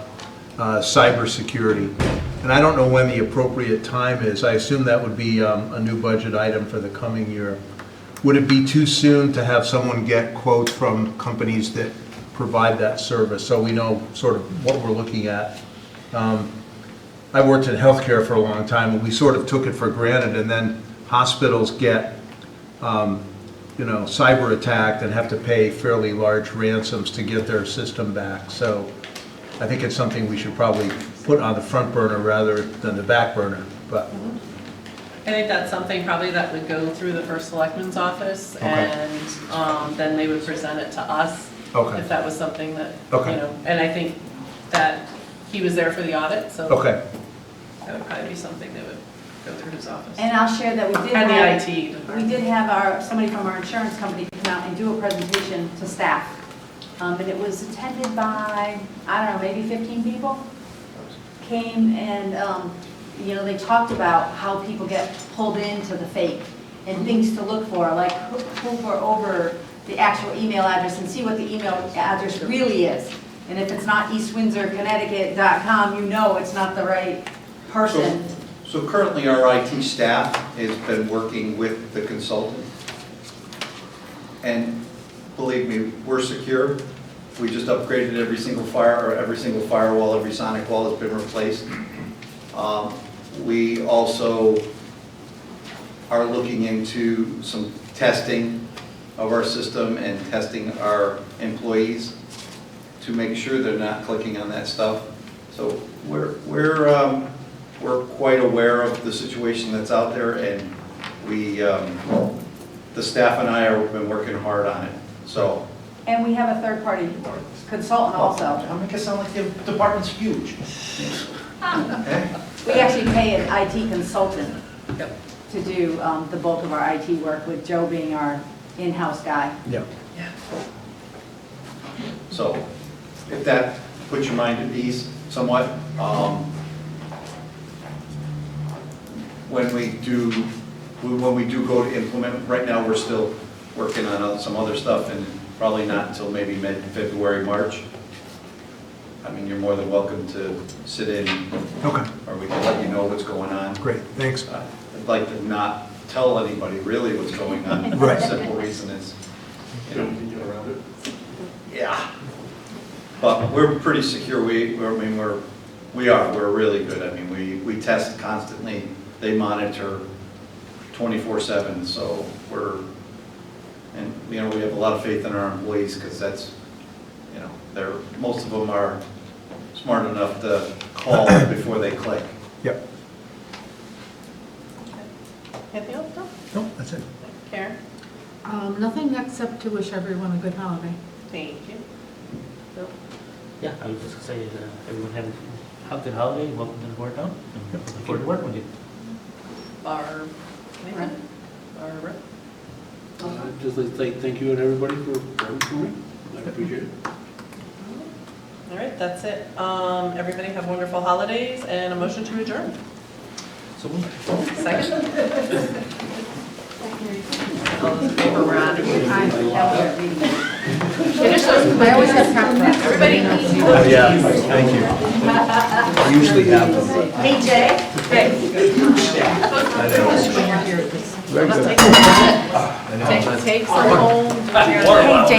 cybersecurity. And I don't know when the appropriate time is. I assume that would be a new budget item for the coming year. Would it be too soon to have someone get quotes from companies that provide that service so we know sort of what we're looking at? I worked in healthcare for a long time and we sort of took it for granted, and then hospitals get cyber attacked and have to pay fairly large ransoms to get their system back. So I think it's something we should probably put on the front burner rather than the back burner. But I think that's something probably that would go through the first selectman's office, Okay. and then they would present it to us. Okay. If that was something that, Okay. and I think that he was there for the audit, so. okay, That would probably be something that would go through his office. And I'll share that we did And the have, IT we department. did have somebody from our insurance company come out and do a presentation to staff. And it was attended by, I don't know, maybe 15 people came, and, they talked about how people get pulled into the fake and things to look for, like hover over the actual email address and see what the email address really is. And if it's not eastwindsorconnecticut.com, you know it's not the right person. So currently, our IT staff has been working with the consultant. And believe me, we're secure. We just upgraded every single firewall, every sonic wall has been replaced. We also are looking into some testing of our system and testing our employees to make sure they're not clicking on that stuff. So we're quite aware of the situation that's out there, and we, the staff and I have been working hard on it. So. And we have a third-party consultant also. I'll make it sound like the department's huge. We actually pay an IT consultant Yep. to do the bulk of our IT work, with Joe being our in-house guy. yeah. So if that puts your mind at ease somewhat, when we do go to implement, right now we're still working on some other stuff, and probably not until maybe mid-February, March. I mean, you're more than welcome to sit in, Okay, or we can let you know what's going on. great, thanks. I'd like to not tell anybody really what's going on. Right. The simple reason is, yeah. But we're pretty secure. We're really good. I mean, we test constantly. They monitor 24/7. So we have a lot of faith in our employees, because that's, most of them are smart enough to call before they click. Yep. Anything else? No? No, that's it. Karen? Nothing except to wish everyone a good holiday. Thank you. Bill? Yeah, I was just gonna say, everyone have a good holiday, welcome to the board now, and looking forward to working with you. Barb? Anything? Barbara? Just like to say thank you and everybody for voting for me. I appreciate it. All right, that's it. Everybody have wonderful holidays, and a motion to adjourn. So moved. Second? All those in favor, we're on. Finish those. I always have practice. Everybody eat. Oh, yeah, thank you. I usually have them. Hey, Jay? Take some home. Hey, Jay.